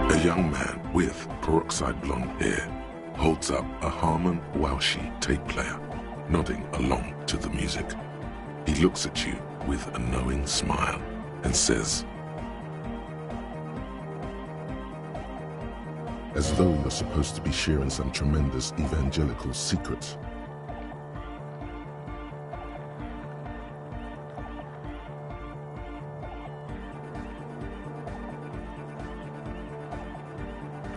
A young man with peroxide blonde hair holds up a Harman Welshi tape player, nodding along to the music. He looks at you with a knowing smile and says, as though you're supposed to be sharing some tremendous evangelical secrets.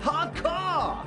Hardcore!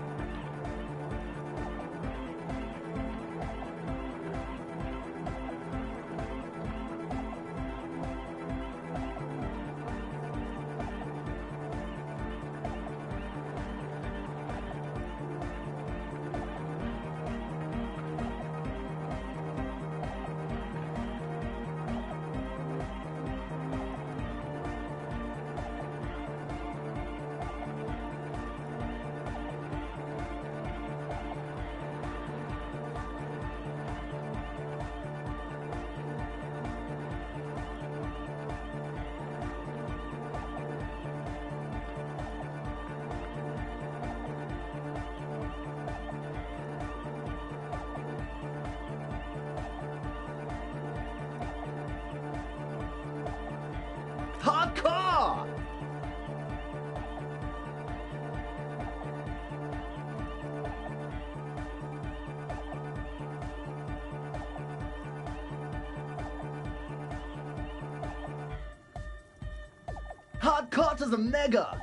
Hardcore! Hardcore to the mega!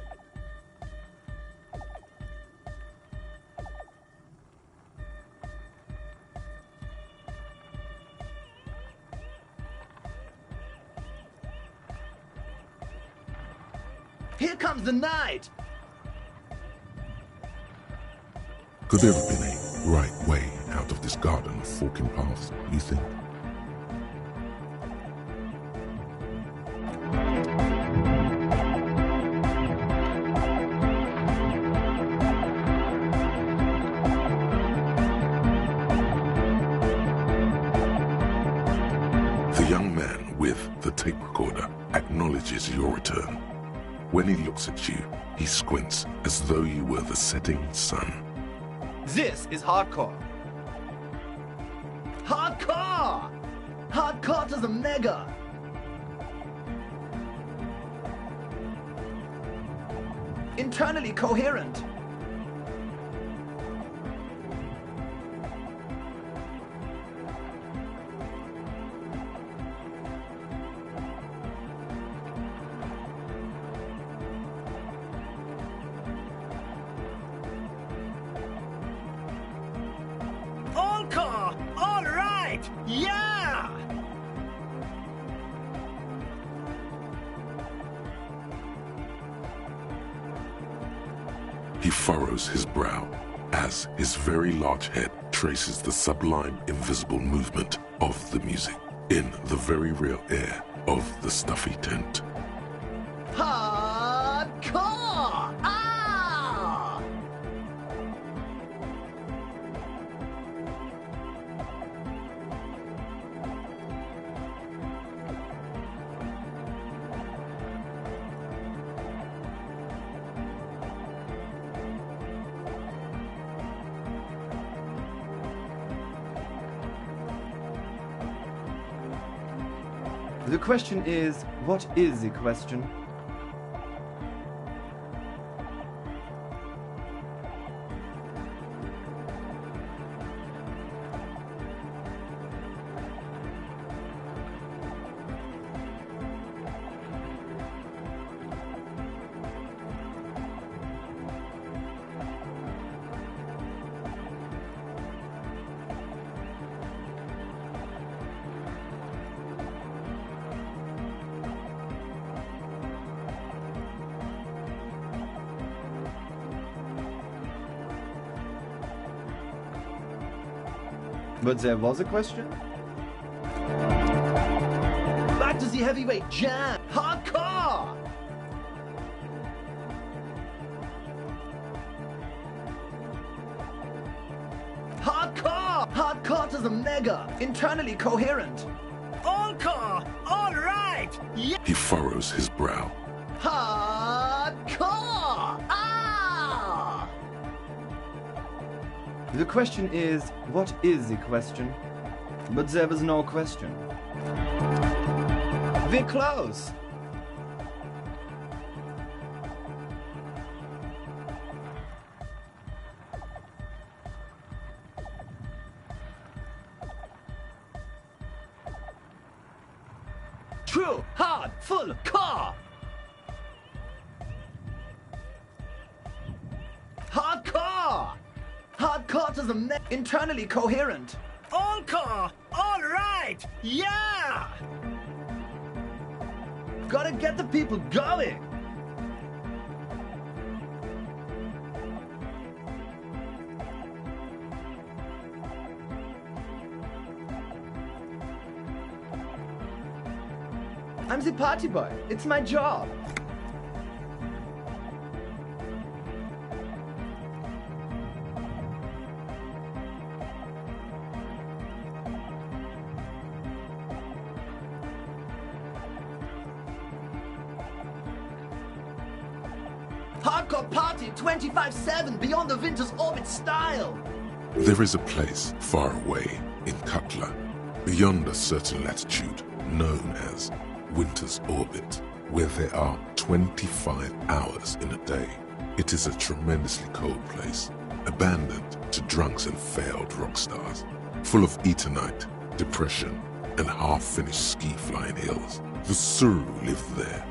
Here comes the night! Could there have been a right way out of this garden of forking paths, you think? The young man with the tape recorder acknowledges your return. When he looks at you, he squints as though you were the setting sun. This is hardcore. Hardcore! Hardcore to the mega! Internally coherent. All right! Yeah! He furrows his brow as his very large head traces the sublime invisible movement of the music in the very real air of the stuffy tent. Hardcore! The question is, what is the question? But there was a question? Back to the heavyweight jam! Hardcore! Hardcore! Hardcore to the mega! Internally coherent! Encore! Alright! Yeah! He furrows his brow. Hardcore! Ah! The question is, what is the question? But there was no question. We're close. True, hard, full, car. Hardcore! Hardcore to the internally coherent. Encore! All right! Yeah! Gotta get the people going. I'm the party boy. It's my job. Hardcore party 25/7 beyond the winter's orbit style. There is a place far away in Cutler, beyond a certain latitude, known as Winter's Orbit, where there are 25 hours in a day. It is a tremendously cold place, abandoned to drunks and failed rock stars, full of Eternite, depression, and half-finished ski-flying hills. The Suru live there.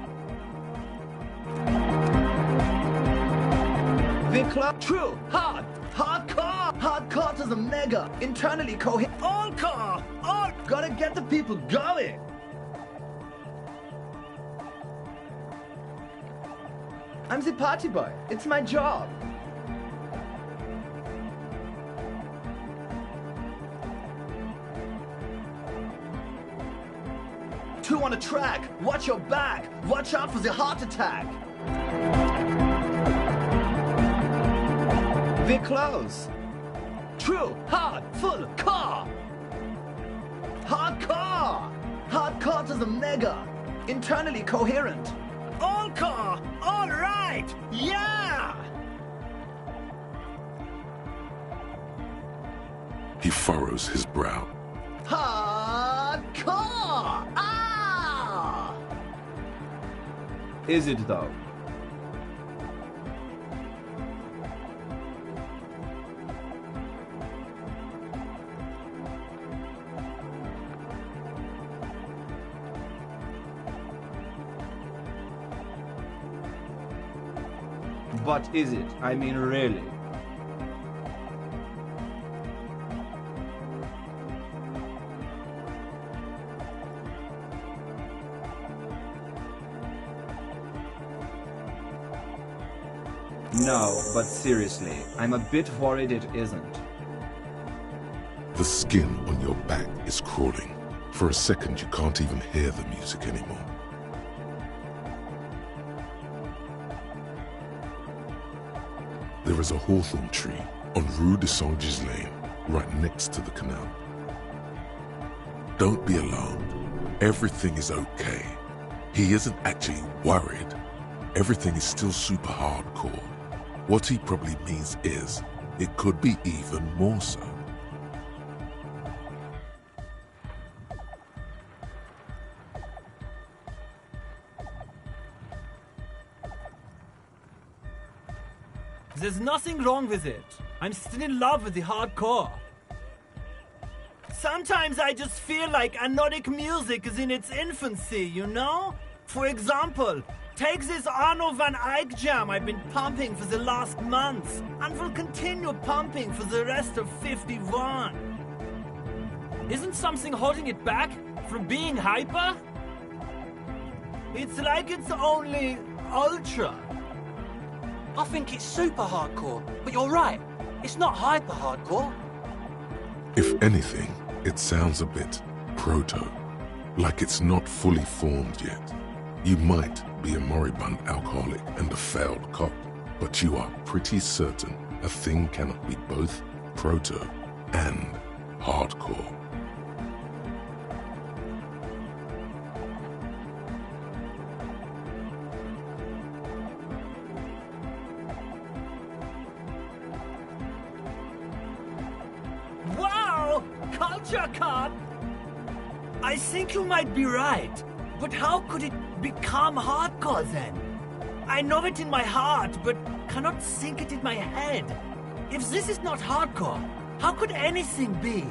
Club true, hard, hardcore, hardcore to the mega, internally coherent. Encore, all gotta get the people going. I'm the party boy. It's my job. Two on a track. Watch your back. Watch out for the heart attack. We're close. True, hard, full, car. Hardcore. Hardcore to the mega. Internally coherent. Encore. All right. Yeah. He furrows his brow. Hardcore. Ah. Is it though? But is it? I mean, really? No, but seriously, I'm a bit worried it isn't. The skin on your back is crawling. For a second, you can't even hear the music anymore. There is a hawthorn tree on Rue de Saint-Ghislain, right next to the canal. Don't be alarmed. Everything is okay. He isn't actually worried. Everything is still super hardcore. What he probably means is, it could be even more so. There's nothing wrong with it. I'm still in love with the hardcore. Sometimes I just feel like anodic music is in its infancy, you know? For example, take this Arno van Eyck jam I've been pumping for the last month, and will continue pumping for the rest of 51. Isn't something holding it back from being hyper? It's like it's only ultra. I think it's super hardcore, but you're right. It's not hyper hardcore. If anything, it sounds a bit proto, like it's not fully formed yet. You might be a moribund alcoholic and a failed cop, but you are pretty certain a thing cannot be both proto and hardcore. Wow! Culture Cop! I think you might be right. But how could it become hardcore then? I know it in my heart, but cannot think it in my head. If this is not hardcore, how could anything be?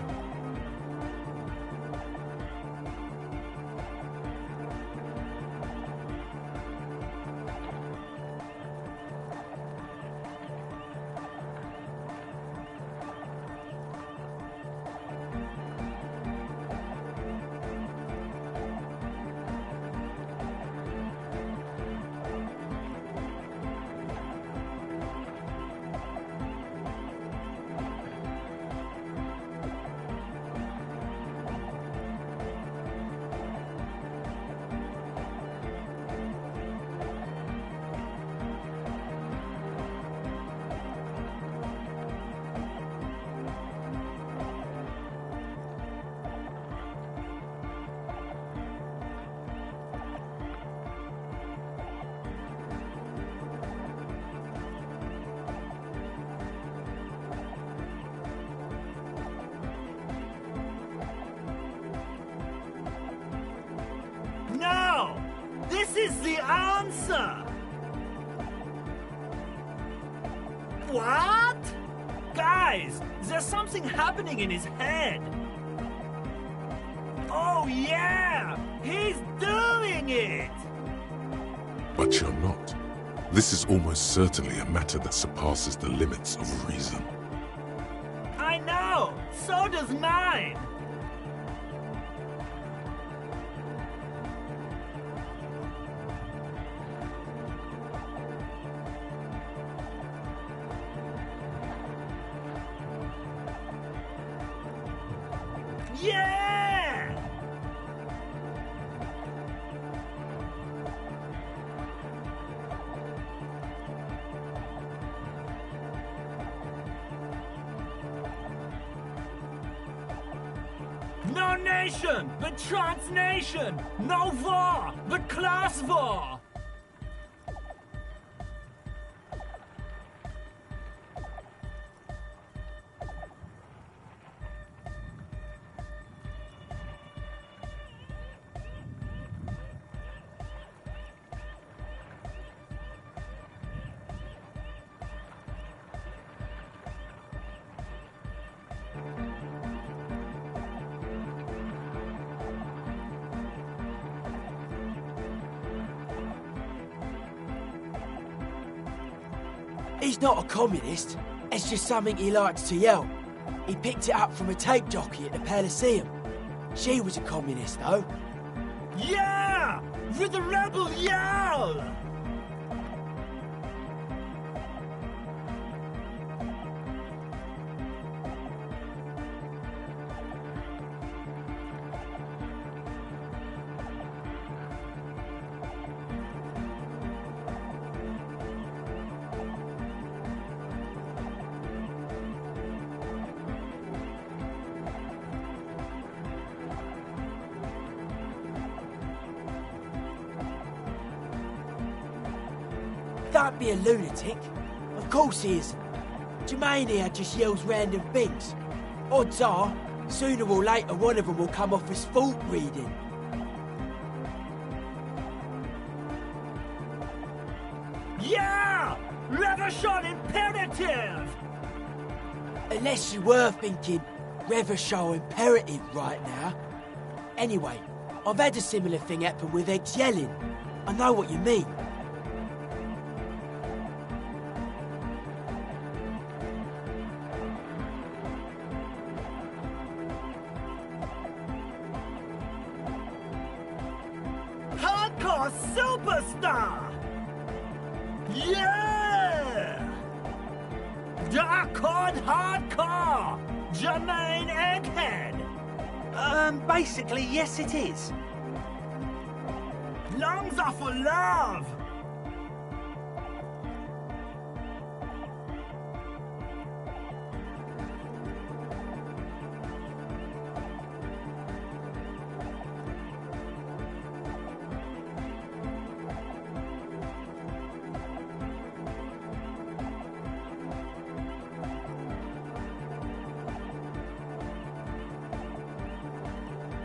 No! This is the answer! What? Guys, there's something happening in his head. Oh yeah! He's doing it! But you're not. This is almost certainly a matter that surpasses the limits of reason. I know! So does mine! Yeah! No nation, but transnation! No war, but class war! He's not a communist. It's just something he likes to yell. He picked it up from a tape jockey at the Elysium. She was a communist, though. Yeah! With the rebel yell! Don't be a lunatic. Of course he isn't. Jermaine here just yells random things. Odds are, sooner or later one of them will come off as fault reading. Yeah! Reversion imperative! Unless you were thinking Reversion imperative right now. Anyway, I've had a similar thing happen with eggs yelling. I know what you mean. Hardcore superstar! Yeah! Dark Chord Hardcore! Jermaine Egghead! Basically, yes it is. Lungs are for love!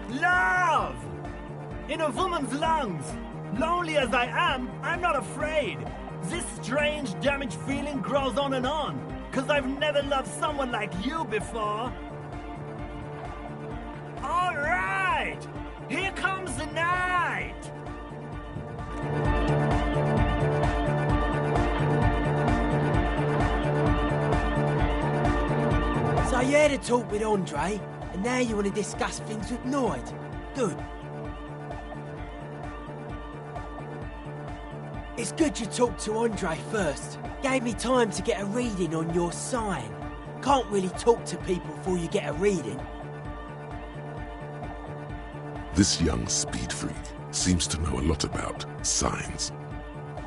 Love! In a woman's lungs. Lonely as I am, I'm not afraid. This strange, damaged feeling grows on and on. 'Cause I've never loved someone like you before. All right! Here comes the night! So you had a talk with Andre, and now you want to discuss things with Noid. Good. It's good you talked to Andre first. Gave me time to get a reading on your sign. Can't really talk to people before you get a reading. This young speed freak seems to know a lot about signs.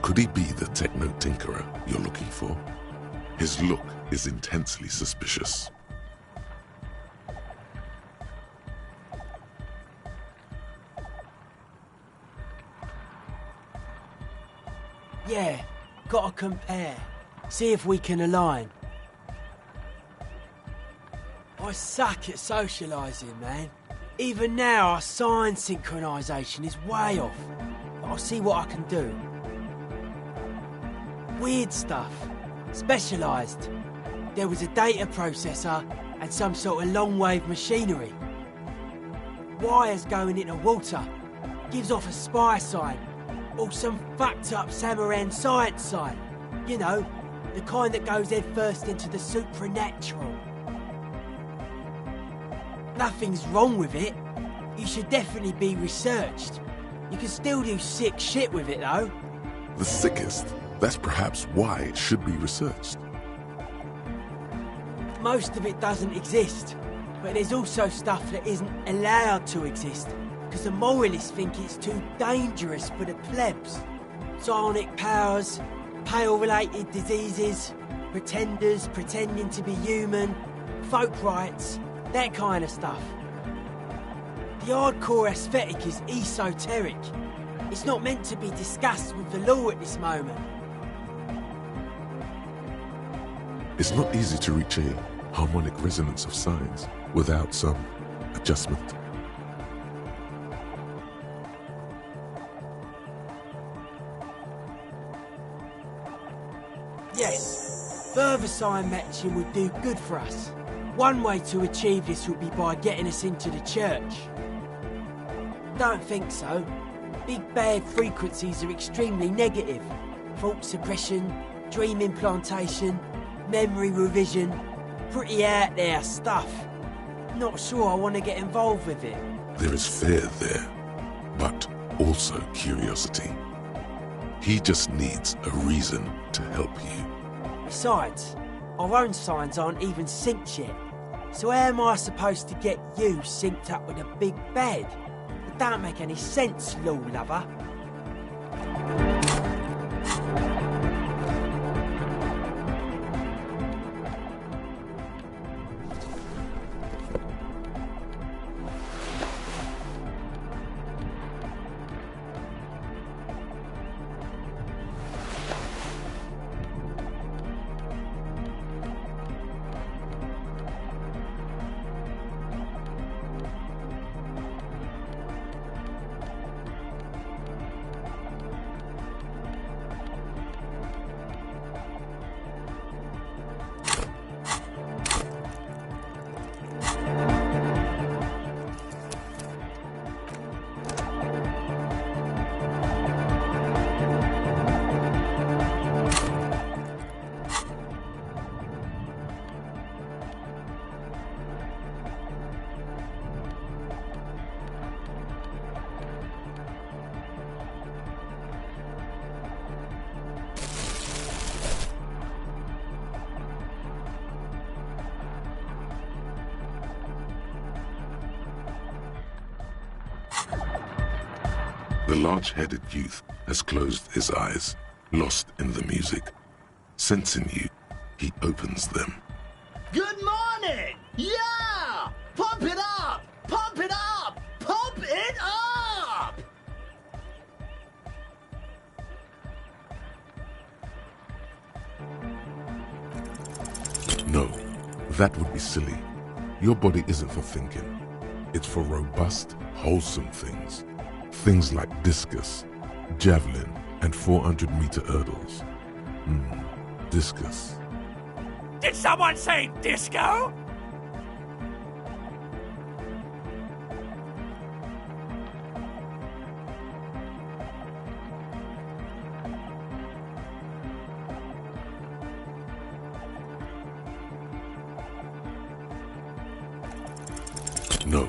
Could he be the techno-tinkerer you're looking for? His look is intensely suspicious. Yeah, gotta compare. See if we can align. I suck at socialising, man. Even now, our sign synchronisation is way off. But I'll see what I can do. Weird stuff. Specialised. There was a data processor and some sort of long-wave machinery. Wires going into water. Gives off a spy sign. Or some fucked up Samaran science sign. You know, the kind that goes head first into the supernatural. Nothing's wrong with it. You should definitely be researched. You can still do sick shit with it though. The sickest? That's perhaps why it should be researched. Most of it doesn't exist. But there's also stuff that isn't allowed to exist. Because the moralists think it's too dangerous for the plebs. Psionic powers, pale-related diseases, pretenders pretending to be human, folk rights, that kind of stuff. The hardcore aesthetic is esoteric. It's not meant to be discussed with the law at this moment. It's not easy to reach a harmonic resonance of signs without some adjustment. Yes, further sign matching would do good for us. One way to achieve this would be by getting us into the church. Don't think so. Big bad frequencies are extremely negative. Thought suppression, dream implantation, memory revision. Pretty out there stuff. Not sure I want to get involved with it. There is fear there, but also curiosity. He just needs a reason to help you. Besides, our own signs aren't even synced yet. So how am I supposed to get you synced up with a big bad? It don't make any sense, law lover. The large-headed youth has closed his eyes, lost in the music. Sensing you, he opens them. Good morning! Yeah! Pump it up! Pump it up! Pump it up! No, that would be silly. Your body isn't for thinking. It's for robust, wholesome things. Things like discus, javelin, and 400-meter hurdles. Discus. Did someone say disco? No,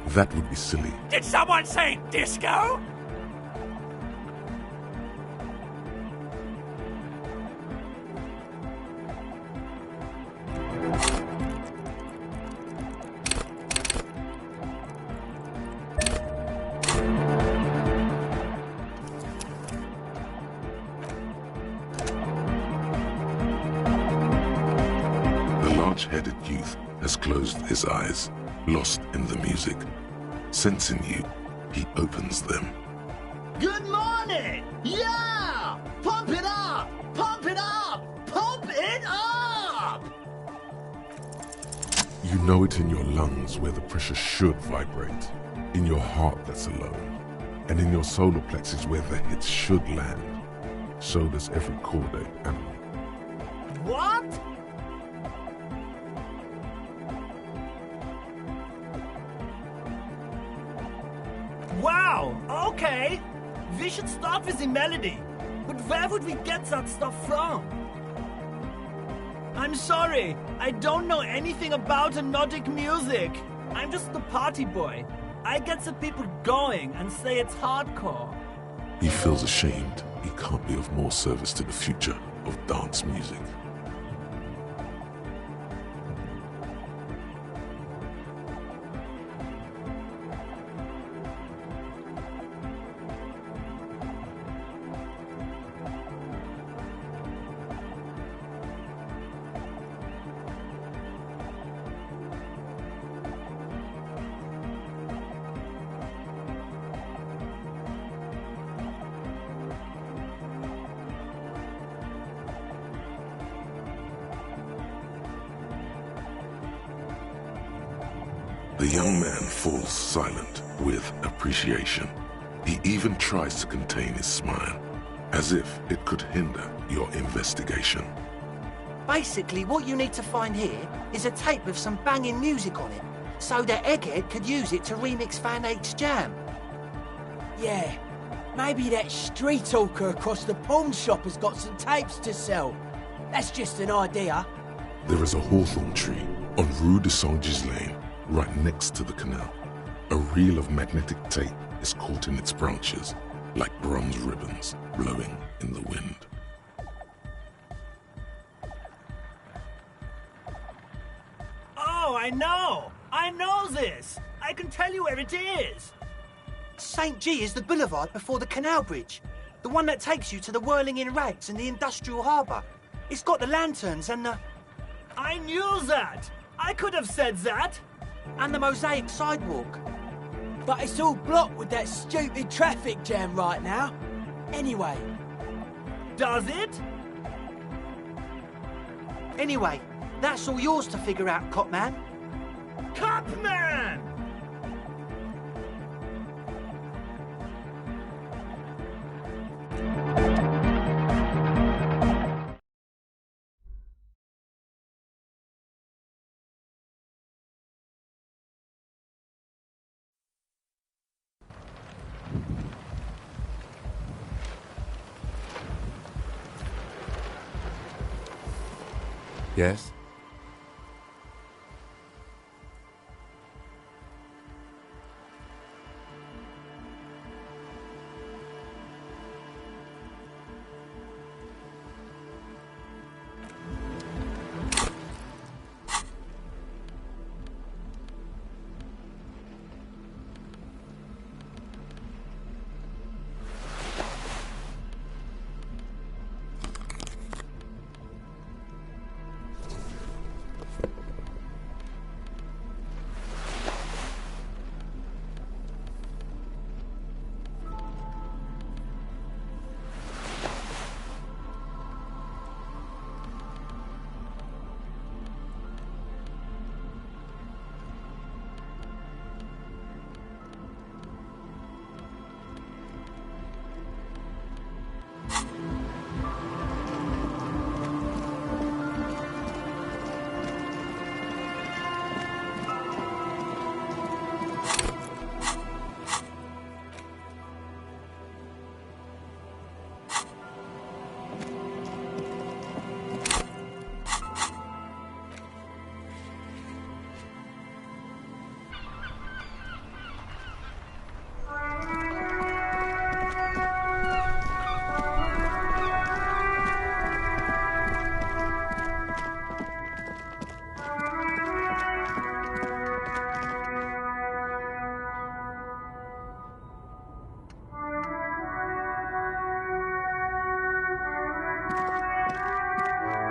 that would be silly. Did someone say disco? The large-headed youth has closed his eyes, lost in the music. Sensing you, he opens them. Good morning! Yeah! Pump it up! Pump it up! Pump it up! You know it in your lungs where the pressure should vibrate, in your heart that's alone, and in your solar plexus where the hits should land. So does every chordate animal. What? Wow, okay. We should start with the melody. But where would we get that stuff from? I'm sorry, I don't know anything about Nordic music. I'm just the party boy. I get the people going and say it's hardcore. He feels ashamed he can't be of more service to the future of dance music. The young man falls silent with appreciation. He even tries to contain his smile, as if it could hinder your investigation. Basically, what you need to find here is a tape with some banging music on it, so that Egghead could use it to remix Fan 8's jam. Yeah, maybe that street hawker across the pawn shop has got some tapes to sell. That's just an idea. There is a hawthorn tree on Rue de Saint-Ghislain, right next to the canal. A reel of magnetic tape is caught in its branches, like bronze ribbons blowing in the wind. Oh, I know! I know this! I can tell you where it is! St. G is the boulevard before the canal bridge. The one that takes you to the Whirling in Rags and the industrial harbour. It's got the lanterns and the... I knew that! I could have said that! and the mosaic sidewalk. But it's all blocked with that stupid traffic jam right now. Anyway. Does it? Anyway, that's all yours to figure out, Copman. Copman! Yes?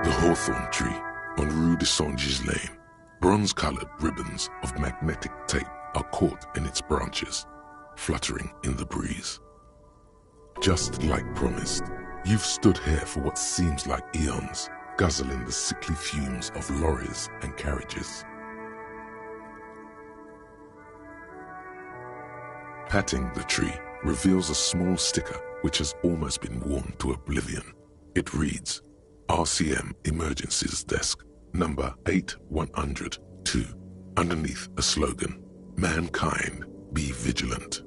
The hawthorn tree on Rue de Saint-Gilles Lane. Bronze-colored ribbons of magnetic tape are caught in its branches, fluttering in the breeze. Just like promised, you've stood here for what seems like eons, guzzling the sickly fumes of lorries and carriages. Patting the tree reveals a small sticker which has almost been worn to oblivion. It reads, RCM Emergencies Desk, number 8102, underneath a slogan, Mankind, be vigilant.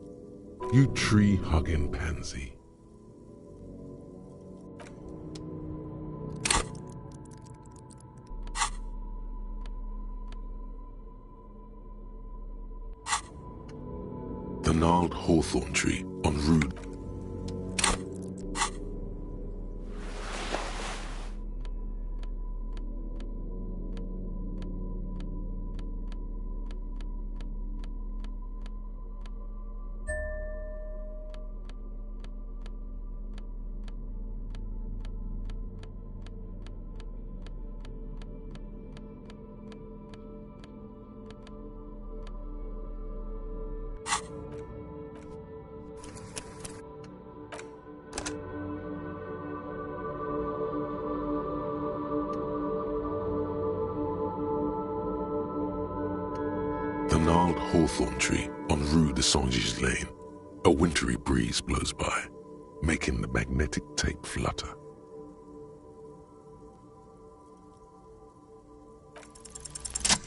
You tree-hugging pansy. The gnarled hawthorn tree on Rue. The gnarled hawthorn tree on Rue de Saint-Gilles Lane. A wintry breeze blows by, making the magnetic tape flutter.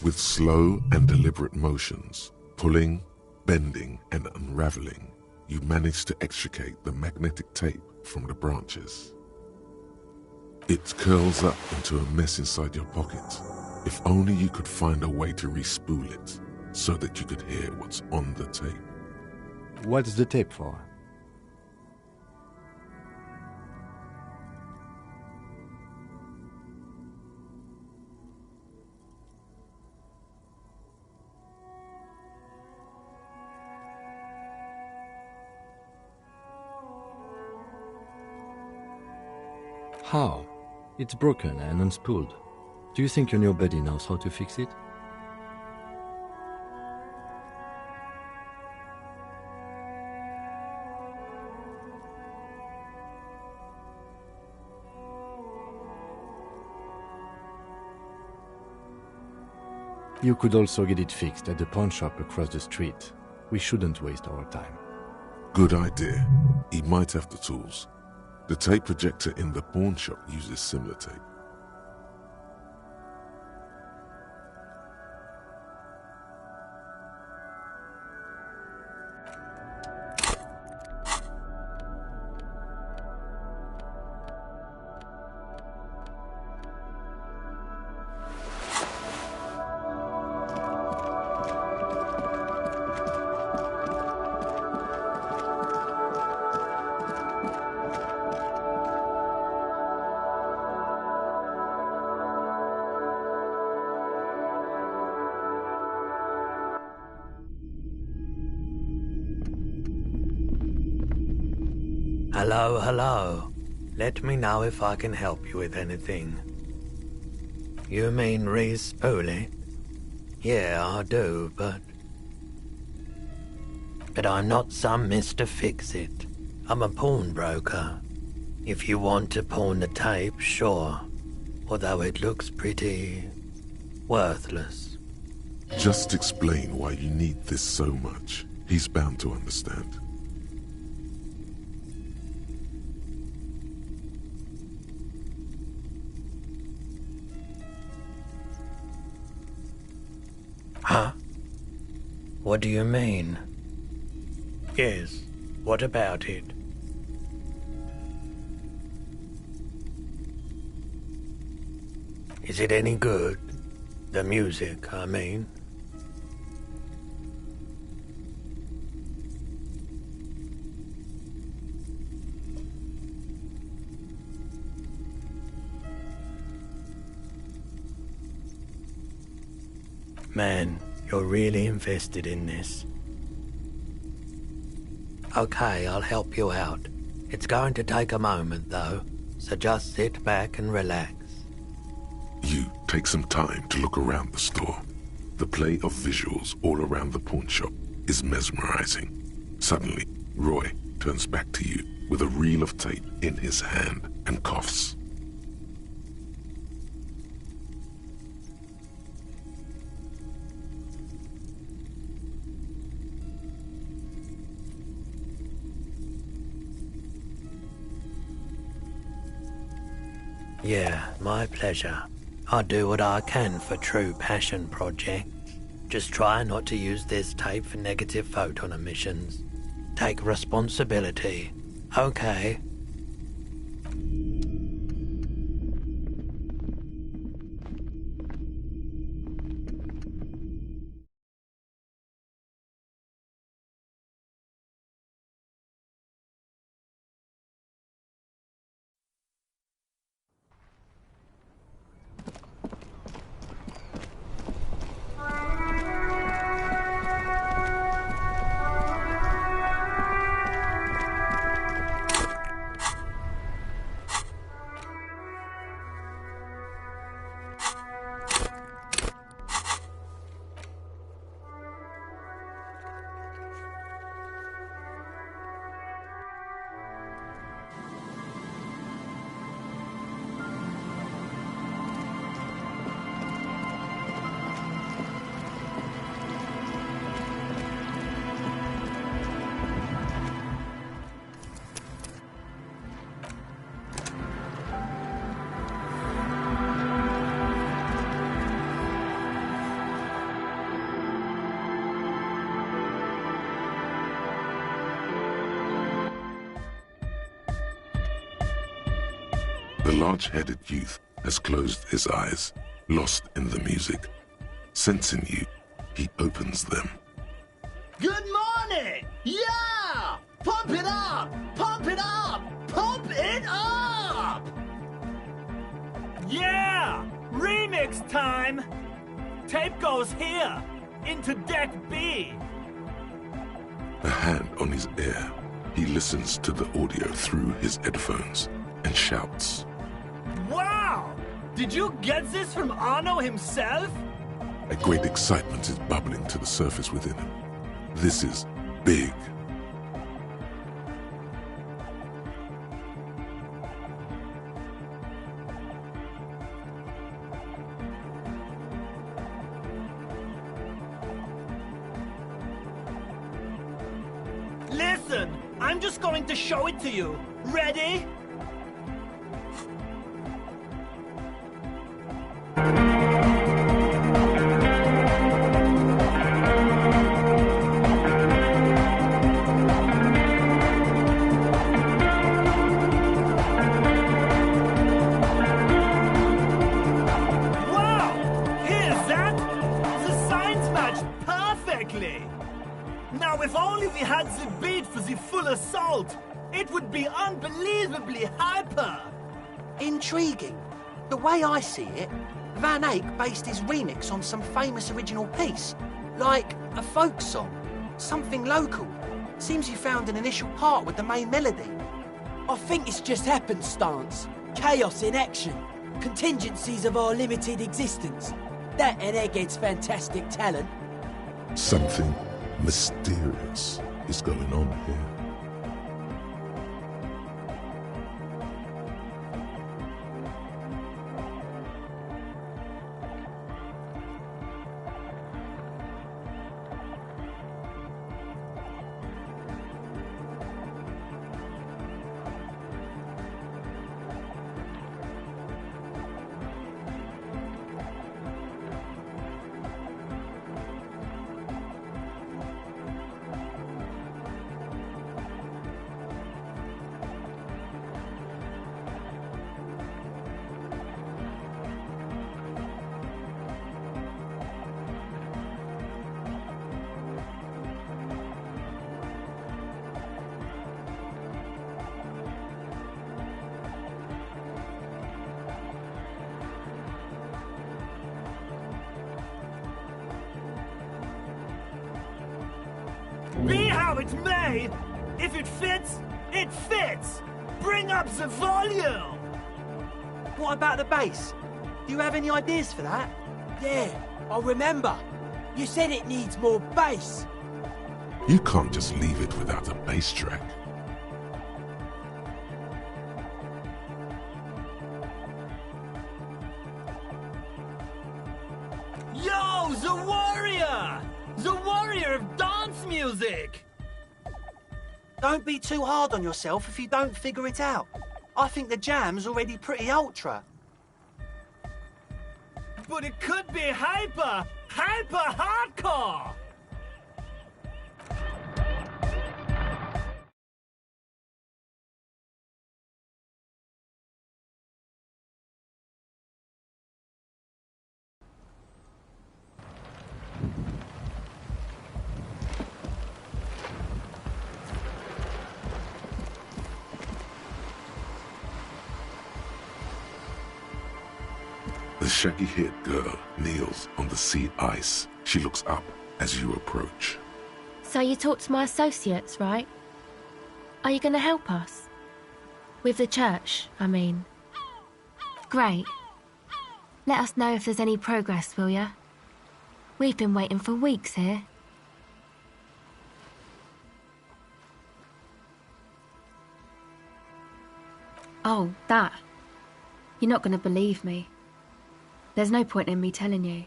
With slow and deliberate motions, pulling, bending, and unraveling, you manage to extricate the magnetic tape from the branches. It curls up into a mess inside your pocket. If only you could find a way to re-spool it, so that you could hear what's on the tape. What's the tape for? How? It's broken and unspooled. Do you think your new buddy knows how to fix it? You could also get it fixed at the pawn shop across the street. We shouldn't waste our time. Good idea. He might have the tools. The tape projector in the pawn shop uses similar tape. Hello, hello. Let me know if I can help you with anything. You mean re-spool it? Yeah, I do, but I'm not some Mr. Fix-It. I'm a pawnbroker. If you want to pawn the tape, sure. Although it looks pretty worthless. Just explain why you need this so much. He's bound to understand. Huh? What do you mean? Yes, what about it? Is it any good? The music, I mean. Man, you're really invested in this. Okay, I'll help you out. It's going to take a moment, though, so just sit back and relax. You take some time to look around the store. The play of visuals all around the pawn shop is mesmerizing. Suddenly, Roy turns back to you with a reel of tape in his hand and coughs. Yeah, my pleasure. I'll do what I can for True Passion Project. Just try not to use this tape for negative photon emissions. Take responsibility, okay? The large-headed youth has closed his eyes, lost in the music. Sensing you, he opens them. Good morning! Yeah! Pump it up! Pump it up! Pump it up! Yeah! Remix time! Tape goes here, into deck B. A hand on his ear, he listens to the audio through his headphones and shouts. Wow! Did you get this from Arno himself? A great excitement is bubbling to the surface within him. This is big. Listen, I'm just going to show it to you. Ready? Now, if only we had the beat for the full assault, it would be unbelievably hyper. Intriguing. The way I see it, Van Eyck based his remix on some famous original piece, like a folk song, something local. Seems he found an initial part with the main melody. I think it's just happenstance. Chaos in action. Contingencies of our limited existence. That and Egghead's fantastic talent. Something mysterious is going on here. Be how it may, if it fits, it fits. Bring up the volume. What about the bass? Do you have any ideas for that? Yeah, I remember. You said it needs more bass. You can't just leave it without a bass track. Yo, the warrior! The warrior of dance music! Don't be too hard on yourself if you don't figure it out. I think the jam's already pretty ultra. But it could be hyper hardcore! The shaggy-haired girl kneels on the sea ice. She looks up as you approach. So you talked to my associates, right? Are you going to help us? With the church, I mean. Great. Let us know if there's any progress, will ya? We've been waiting for weeks here. Oh, that. You're not going to believe me. There's no point in me telling you.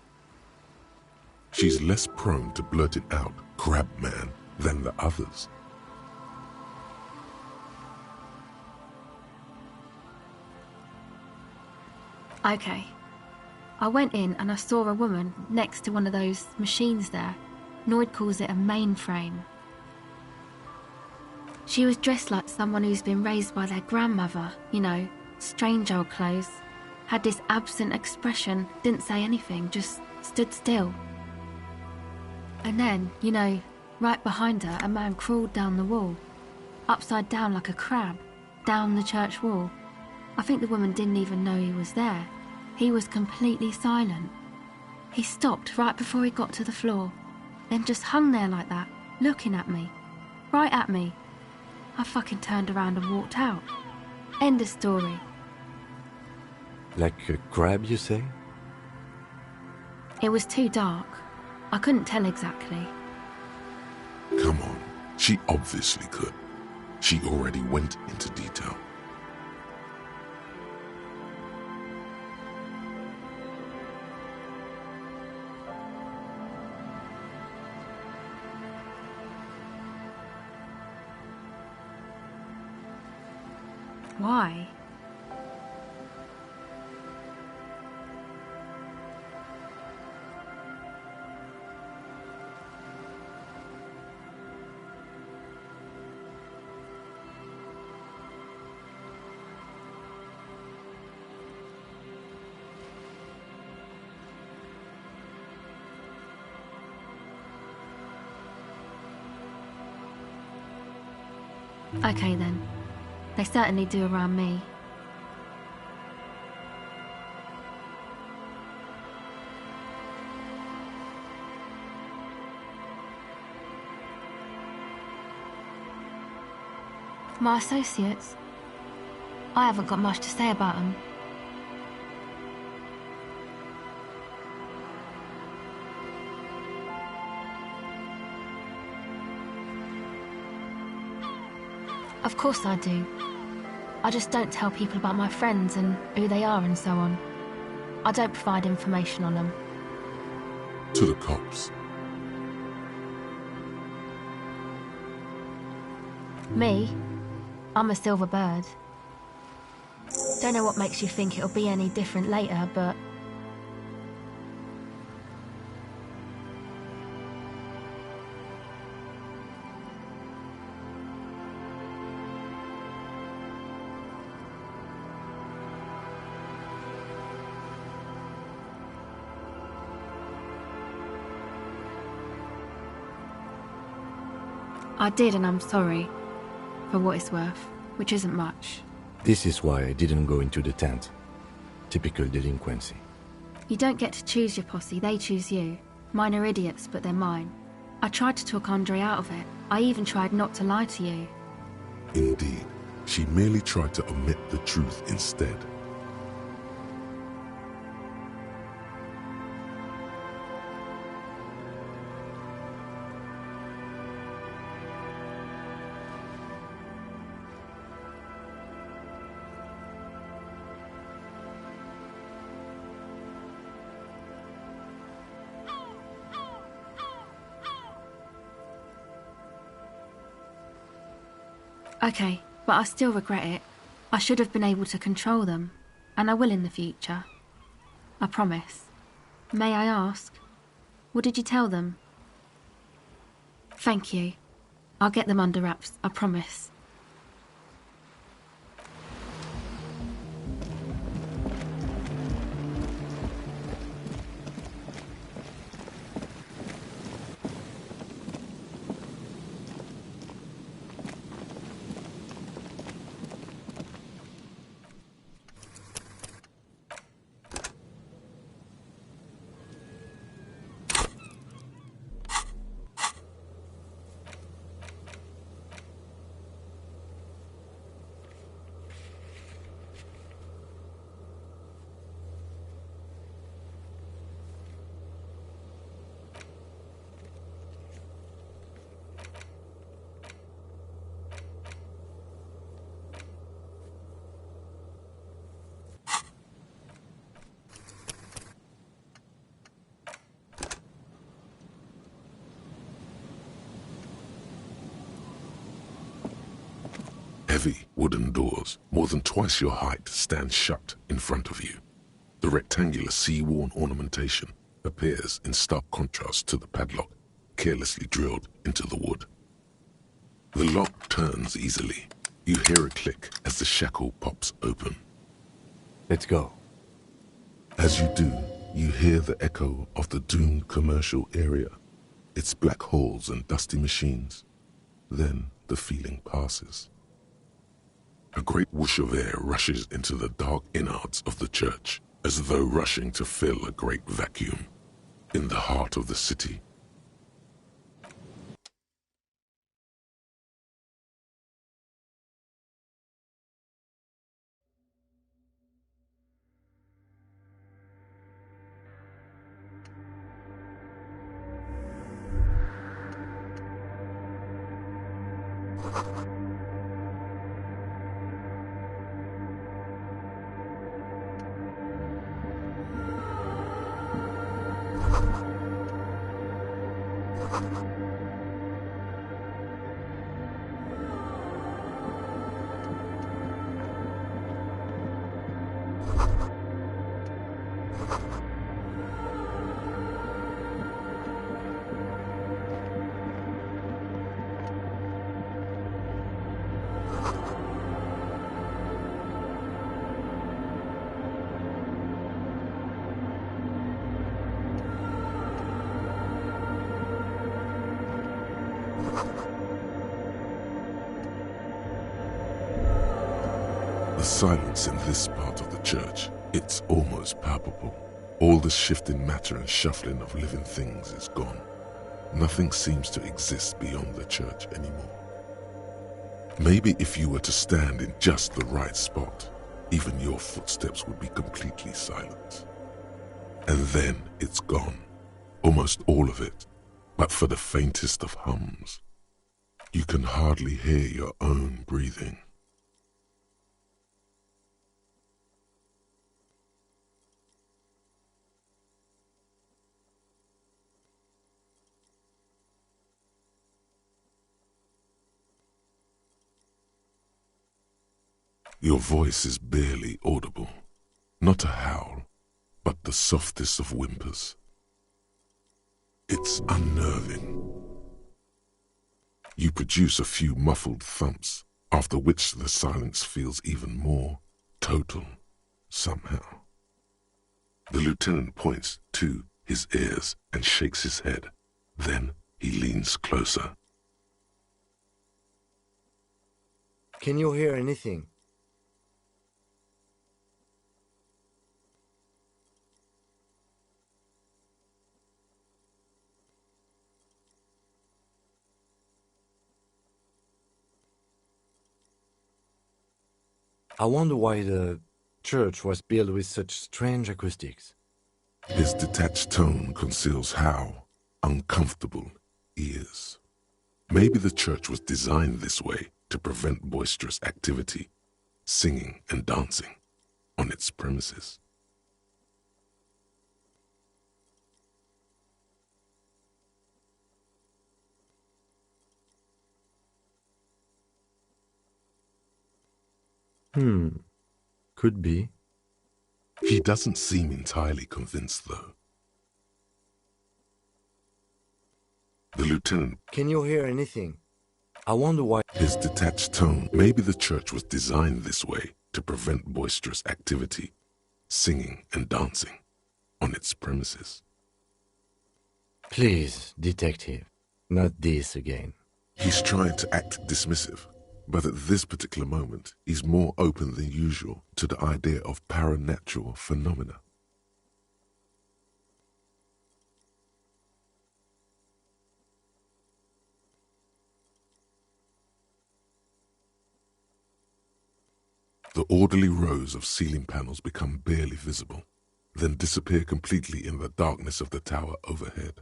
She's less prone to blurt it out, crab man, than the others. Okay. I went in and I saw a woman next to one of those machines there. Noid calls it a mainframe. She was dressed like someone who's been raised by their grandmother, you know, strange old clothes. Had this absent expression, didn't say anything, just stood still. And then, you know, right behind her, a man crawled down the wall, upside down like a crab, down the church wall. I think the woman didn't even know he was there. He was completely silent. He stopped right before he got to the floor, then just hung there like that, looking at me, right at me. I fucking turned around and walked out. End of story. Like a crab, you say? It was too dark. I couldn't tell exactly. Come on, she obviously could. She already went into detail. Why? Okay then. They certainly do around me. My associates? I haven't got much to say about them. Of course I do. I just don't tell people about my friends and who they are and so on. I don't provide information on them. To the cops. Me? I'm a silver bird. Don't know what makes you think it'll be any different later, but... I did, and I'm sorry. For what it's worth, which isn't much. This is why I didn't go into the tent. Typical delinquency. You don't get to choose your posse, they choose you. Mine are idiots, but they're mine. I tried to talk Andre out of it. I even tried not to lie to you. Indeed, she merely tried to omit the truth instead. Okay, but I still regret it. I should have been able to control them, and I will in the future. I promise. May I ask, what did you tell them? Thank you. I'll get them under wraps, I promise. Heavy wooden doors, more than twice your height, stand shut in front of you. The rectangular sea-worn ornamentation appears in stark contrast to the padlock, carelessly drilled into the wood. The lock turns easily. You hear a click as the shackle pops open. Let's go. As you do, you hear the echo of the doomed commercial area, its black holes and dusty machines. Then the feeling passes. A great whoosh of air rushes into the dark innards of the church, as though rushing to fill a great vacuum in the heart of the city. The silence in this part of the church, it's almost palpable. All the shifting matter and shuffling of living things is gone. Nothing seems to exist beyond the church anymore. Maybe if you were to stand in just the right spot, even your footsteps would be completely silent. And then it's gone, almost all of it, but for the faintest of hums. You can hardly hear your own breathing. Your voice is barely audible, not a howl, but the softest of whimpers. It's unnerving. You produce a few muffled thumps, after which the silence feels even more total, somehow. The lieutenant points to his ears and shakes his head. Then he leans closer. Can you hear anything? I wonder why the church was built with such strange acoustics. His detached tone conceals how uncomfortable he is. Maybe the church was designed this way to prevent boisterous activity, singing and dancing, on its premises. Could be. He doesn't seem entirely convinced, though. The lieutenant... Can you hear anything? I wonder why... His detached tone. Maybe the church was designed this way to prevent boisterous activity, singing and dancing, on its premises. Please, detective, not this again. He's trying to act dismissive, but at this particular moment, he's more open than usual to the idea of paranatural phenomena. The orderly rows of ceiling panels become barely visible, then disappear completely in the darkness of the tower overhead.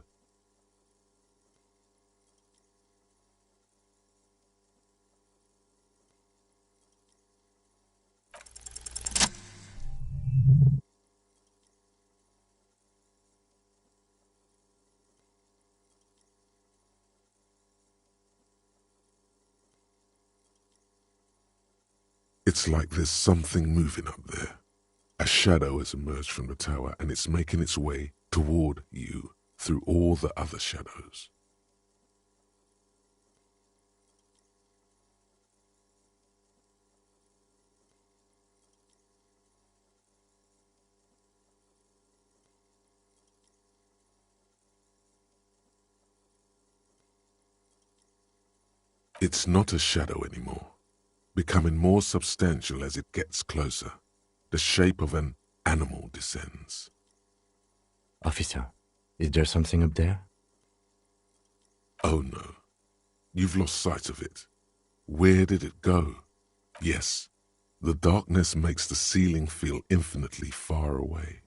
It's like there's something moving up there. A shadow has emerged from the tower and it's making its way toward you through all the other shadows. It's not a shadow anymore, becoming more substantial as it gets closer. The shape of an animal descends. Officer, is there something up there? Oh no, you've lost sight of it. Where did it go? Yes, the darkness makes the ceiling feel infinitely far away.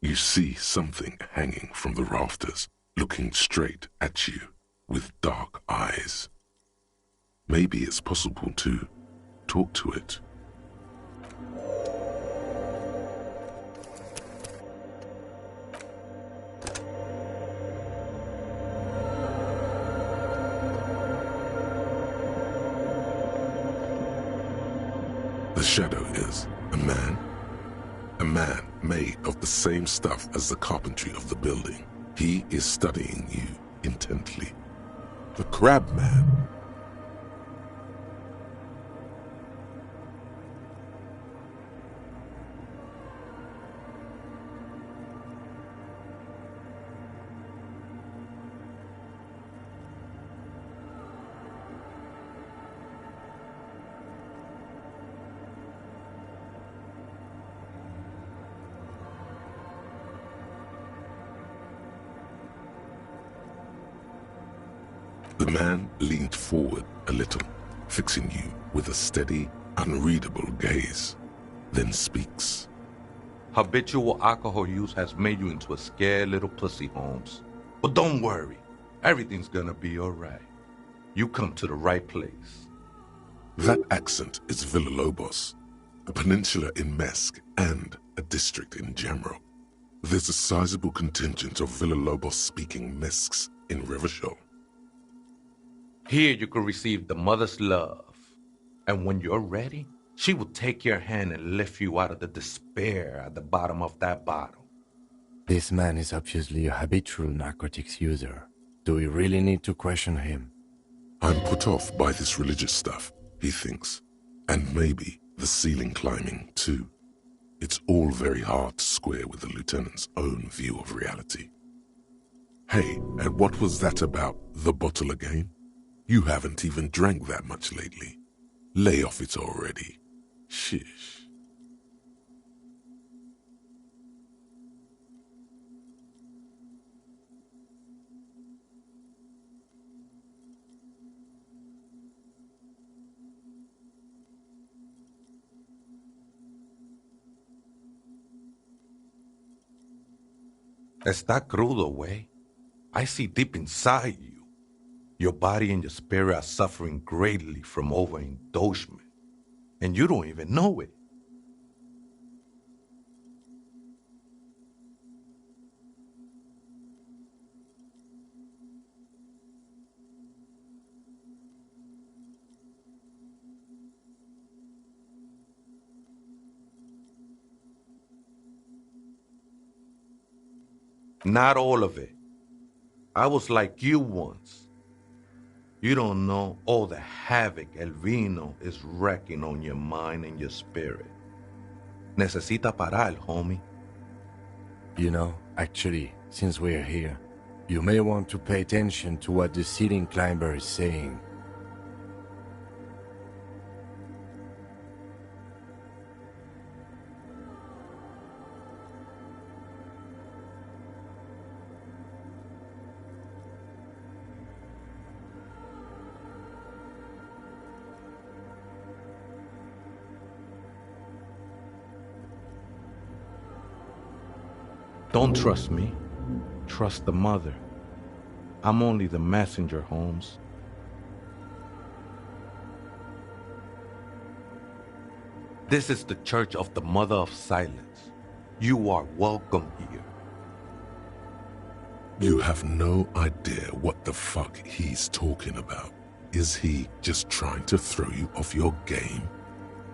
You see something hanging from the rafters, looking straight at you with dark eyes. Maybe it's possible to talk to it. The shadow is a man made of the same stuff as the carpentry of the building. He is studying you intently. The crab man. The man leaned forward a little, fixing you with a steady, unreadable gaze, then speaks. Habitual alcohol use has made you into a scared little pussy, Holmes. But don't worry, everything's gonna be alright. You come to the right place. That accent is Villalobos, a peninsula in Mesk and a district in Jamrock. There's a sizable contingent of Villalobos-speaking Mesks in Rivershoal. Here you can receive the mother's love. And when you're ready, she will take your hand and lift you out of the despair at the bottom of that bottle. This man is obviously a habitual narcotics user. Do we really need to question him? I'm put off by this religious stuff, he thinks. And maybe the ceiling climbing, too. It's all very hard to square with the lieutenant's own view of reality. Hey, and what was that about the bottle again? You haven't even drank that much lately. Lay off it already. Shish. Está crudo, way. I see deep inside you. Your body and your spirit are suffering greatly from overindulgence, and you don't even know it. Not all of it. I was like you once. You don't know all the havoc El Vino is wrecking on your mind and your spirit. Necesita parar, homie. You know, actually, since we're here, you may want to pay attention to what the ceiling climber is saying. Don't trust me. Trust the mother. I'm only the messenger, Holmes. This is the Church of the Mother of Silence. You are welcome here. You have no idea what the fuck he's talking about. Is he just trying to throw you off your game?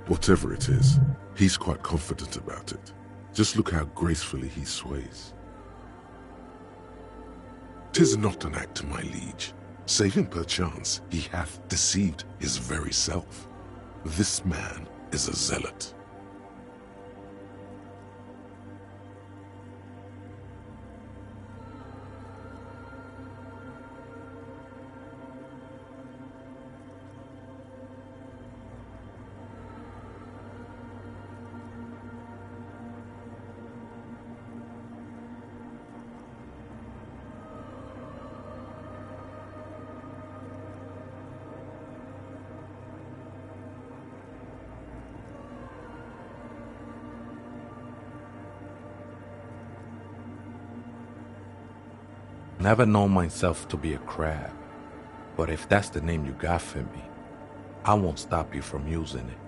Whatever it is, he's quite confident about it. Just look how gracefully he sways. 'Tis not an act, my liege, save him perchance he hath deceived his very self. This man is a zealot. Never known myself to be a crab, but if that's the name you got for me, I won't stop you from using it.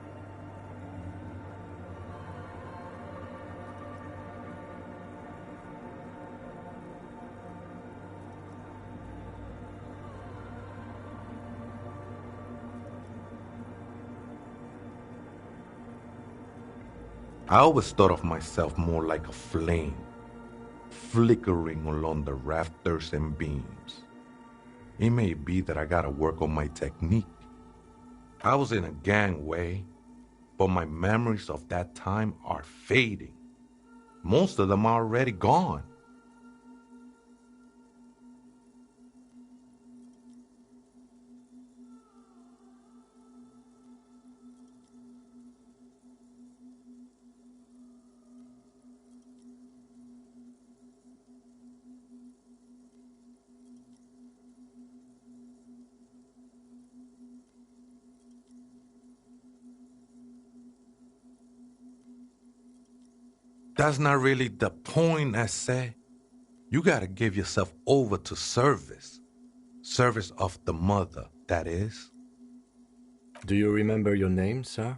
I always thought of myself more like a flame, flickering along the rafters and beams. It may be that I gotta work on my technique. I was in a gangway, but my memories of that time are fading. Most of them are already gone. That's not really the point, I say. You gotta give yourself over to service. Service of the mother, that is. Do you remember your name, sir?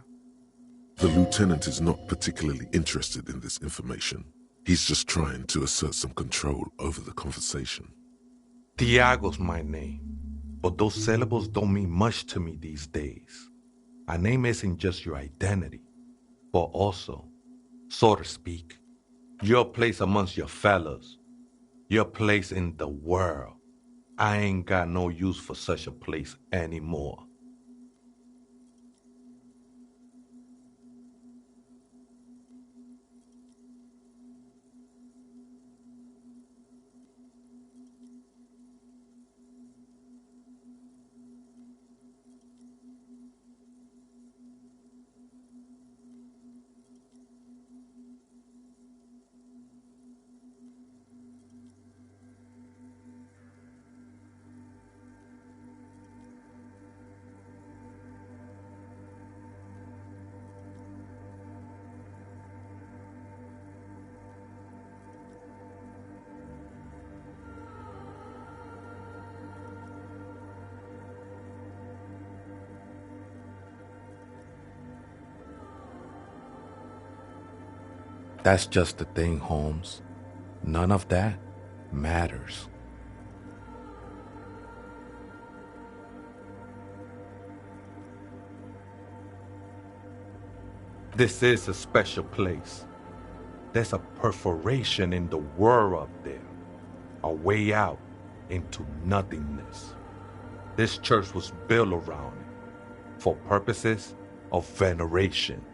The lieutenant is not particularly interested in this information. He's just trying to assert some control over the conversation. Tiago's my name, but those syllables don't mean much to me these days. A name isn't just your identity, but also, so to speak, your place amongst your fellows, your place in the world. I ain't got no use for such a place anymore. That's just the thing, Holmes. None of that matters. This is a special place. There's a perforation in the world up there. a way out into nothingness. This church was built around it for purposes of veneration.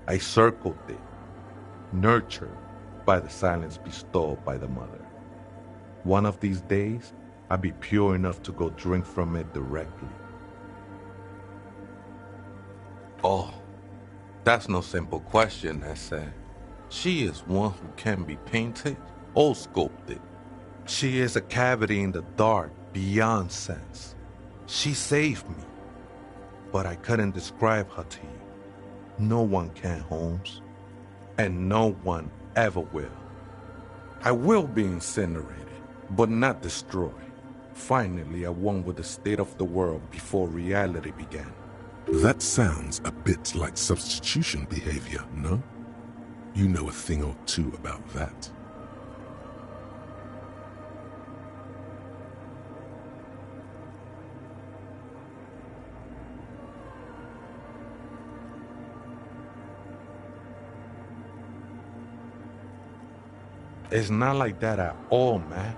I circled it, nurtured by the silence bestowed by the mother. One of these days, I'll be pure enough to go drink from it directly. Oh, that's no simple question, I said. She is one who can be painted or sculpted. She is a cavity in the dark beyond sense. She saved me, but I couldn't describe her to you. No one can, Holmes, and no one ever will. I will be incinerated, but not destroyed. Finally, I won with the state of the world before reality began. That sounds a bit like substitution behavior, no? You know a thing or two about that. It's not like that at all, man.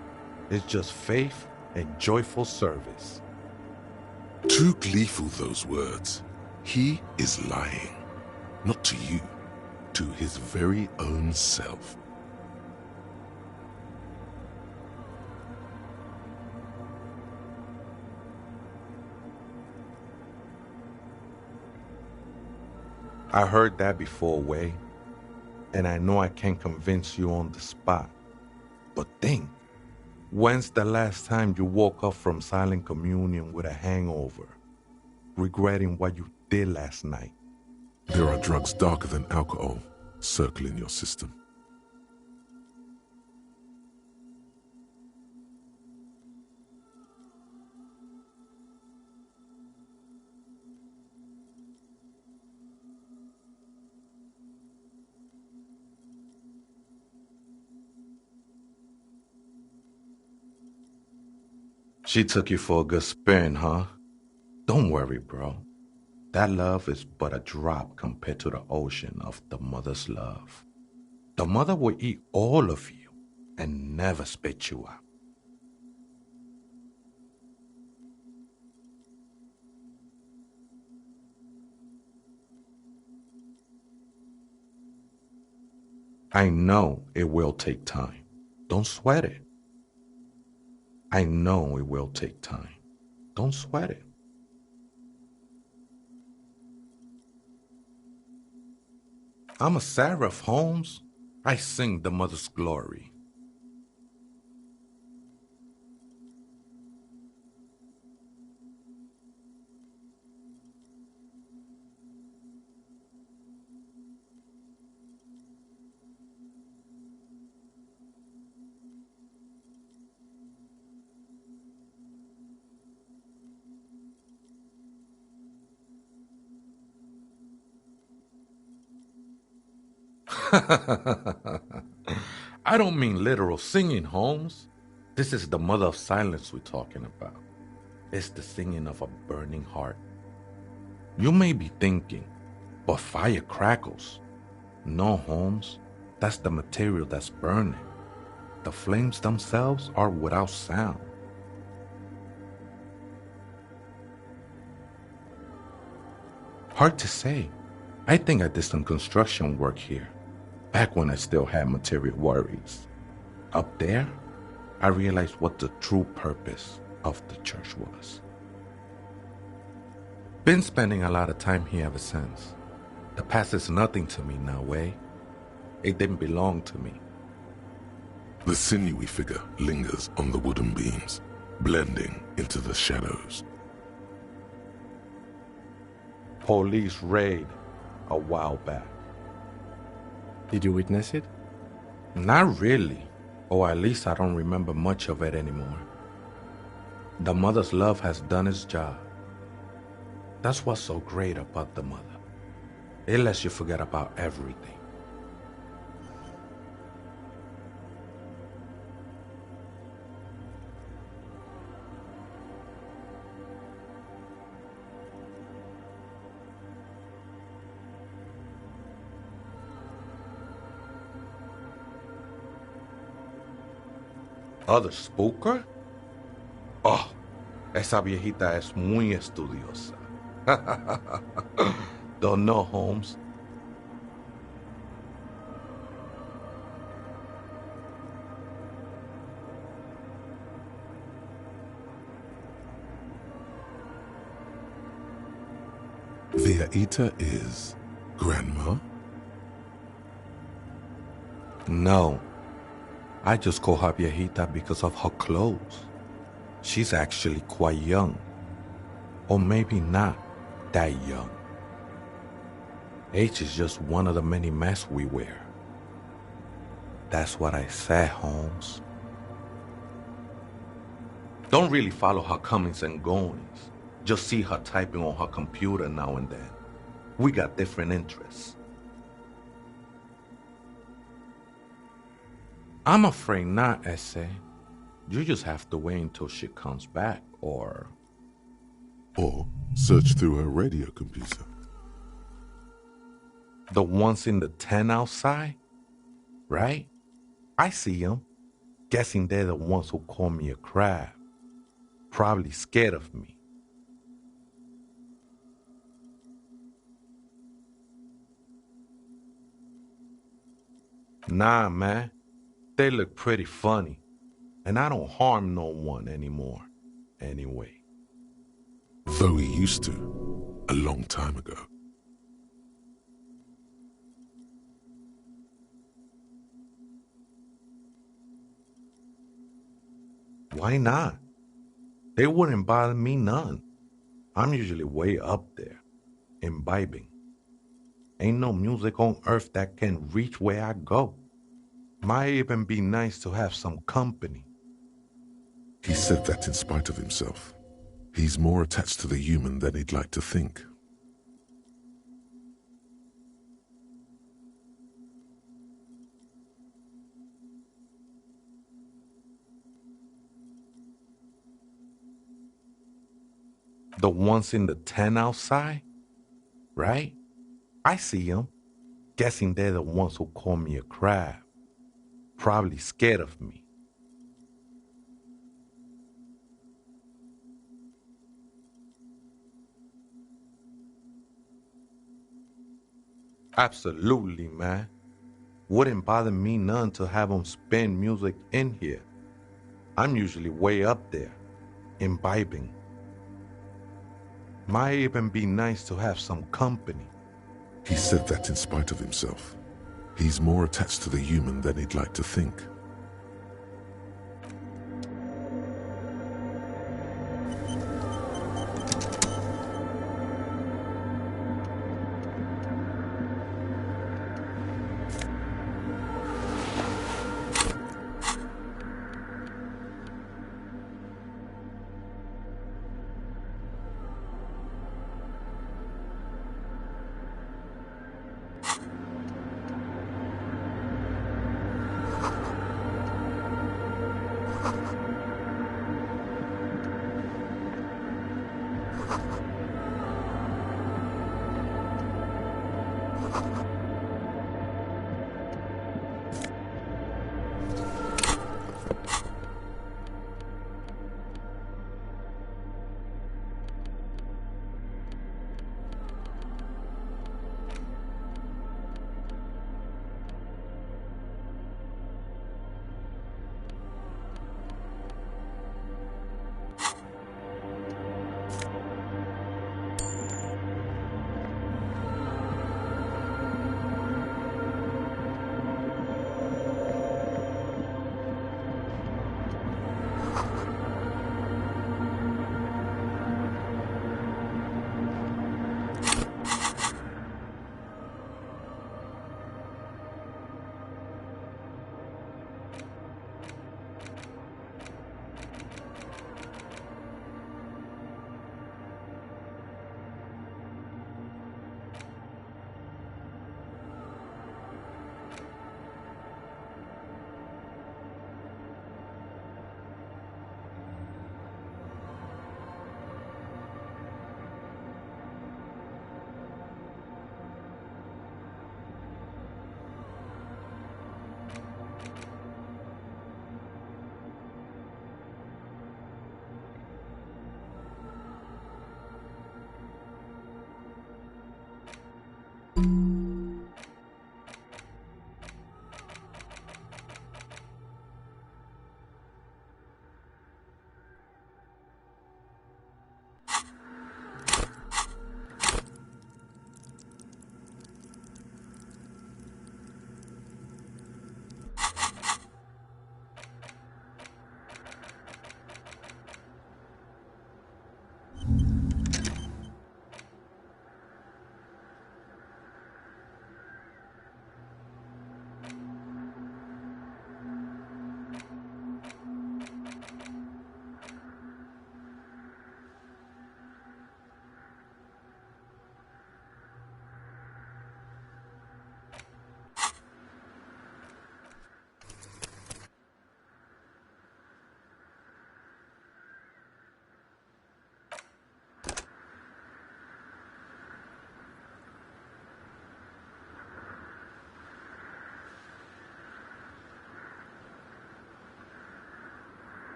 It's just faith and joyful service. Too gleeful, those words. He is lying. Not to you, to his very own self. I heard that before, Way, and I know I can't convince you on the spot. But think, when's the last time you woke up from silent communion with a hangover, regretting what you did last night? There are drugs darker than alcohol circling your system. She took you for a good spin, huh? Don't worry, bro. That love is but a drop compared to the ocean of the mother's love. The mother will eat all of you and never spit you out. I know it will take time. Don't sweat it. I know it will take time. Don't sweat it. I'm a seraph, Holmes. I sing the mother's glory. I don't mean literal singing, Holmes. This is the mother of silence we're talking about. It's the singing of a burning heart. You may be thinking, but fire crackles. No, Holmes, that's the material that's burning. The flames themselves are without sound. Hard to say. I think I did some construction work here, back when I still had material worries. Up there, I realized what the true purpose of the church was. Been spending a lot of time here ever since. The past is nothing to me now, eh? It didn't belong to me. The sinewy figure lingers on the wooden beams, blending into the shadows. Police raid a while back. Did you witness it? Not really, or at least I don't remember much of it anymore. The mother's love has done its job. That's what's so great about the mother. It lets you forget about everything. Other spooker? Oh, esa viejita es muy estudiosa. Don't know, Holmes. Viejita is Grandma? No. I just call her viejita because of her clothes. She's actually quite young. Or maybe not that young. Age is just one of the many masks we wear. That's what I said, Holmes. Don't really follow her comings and goings. Just see her typing on her computer now and then. We got different interests. I'm afraid not, Ese. You just have to wait until she comes back, or search through her radio computer. The ones in the tent outside? Right? I see them. Guessing they're the ones who call me a crab. Probably scared of me. Nah, man. They look pretty funny. And I don't harm no one anymore. Anyway. Though he used to, a long time ago. Why not? They wouldn't bother me none. I'm usually way up there, imbibing. Ain't no music on earth that can reach where I go. Might even be nice to have some company. He said that in spite of himself. He's more attached to the human than he'd like to think. The ones in the tent outside? Right? I see them. Guessing they're the ones who call me a crab. Probably scared of me. Absolutely, man. Wouldn't bother me none to have them spin music in here. I'm usually way up there, imbibing. Might even be nice to have some company. He said that in spite of himself. He's more attached to the human than he'd like to think.